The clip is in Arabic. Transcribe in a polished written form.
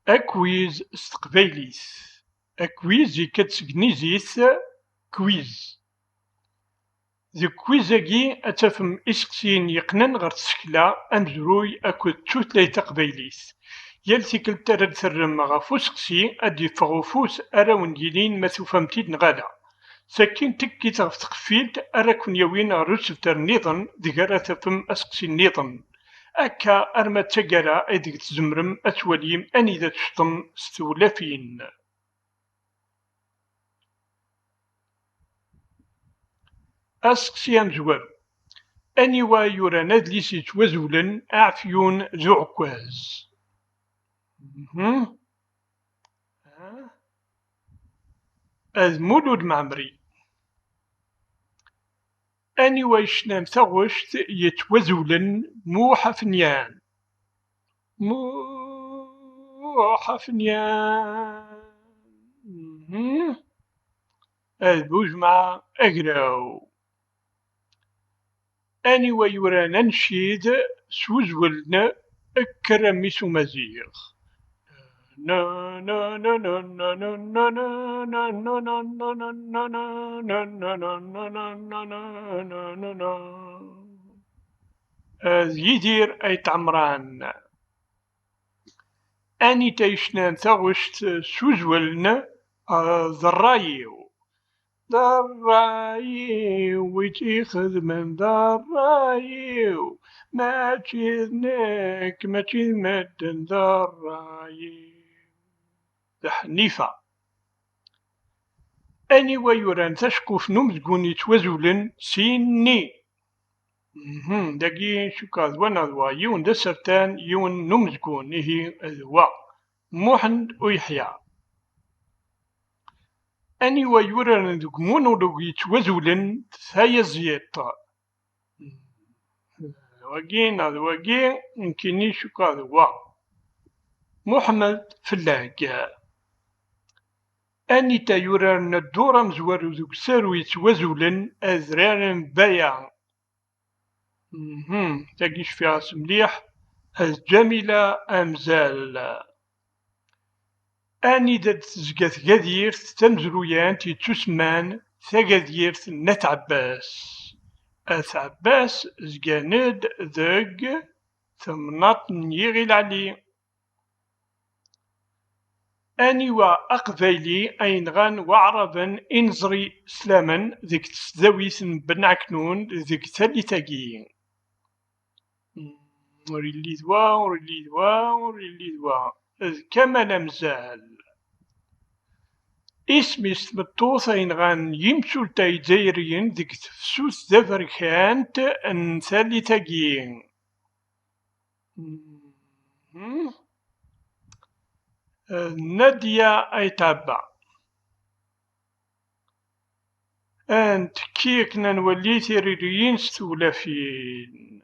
أكويز استقبيليس. أكويز كتسكنيزيس كويز. ذي كويزاكي أتفهم إسقسين يقنن غير تسكلا أمزروي أكد توتلاي تقبيليس. يال تيكل ترد ترم غف وسقسي أدي فغفوس أراون جيلين ما تفهمتيد نغادا. ساكين تكي تغف تقفيلت أراكن يوين رسف تر نيضن ديكارا تفهم أسقسي نيضن. أكا أرما تاقارا أيديك تزمرم أتوليم أني ذا تشطم ستولافين. أسقسي أمزوار أنيوا يوران أدليس يتوازولن أعفيون ذو عكواز. أذ مولود معمري أنيوا يشنان ثغشت يتوازولن موحفنيان. موحفنيان أذ بوجمع أقراو. أنيوا يوران أنشيد سوزولن أكرميسو مزيغ. يدير أيت عمران أني تيشنان ثغشت سوزولن ذرايو. ذرايو ويتيخذ من ذرايو ما تشذنك ما تشذمدن ذرايو حنيفة. أني ويوران تشكوف نمزقون يتوازولن سيني. داكي شوكا ذوانا ذوا يون دا سرتان يون نمزقون إهي ذوا محمد ويحيى. أني ويوران ذكمون ولو يتوازولن ثايا زيط. واقين هذا واقين يمكنني شوكا ذوا محمد فلاق. أني تيوران الدورة مزوار ذوك سارو يتوازولن أذران بايع. تاقيش فيها مليح الجميلة أمزال. أني داد زقات غادير تمزرويان تيتسمان ثاقادير نات عباس. أث عباس زقاند ذاق ثمناط نيغي العلي. أنيوا أقبايلي أين غان وعربا إنزري سلاما ذيك تسداويس بن عكنون ذيك ثالثاقي. وريلي ذوا وريلي ذوا وريلي ذوا كمال مزال. اسمي سمطوث أين غان يمشو لتاي جايرين ذيك تفسوس ذافركانت أن ثالثاقي. نادية أيتابا. أنت كيك نولي ثريريين ستولافين.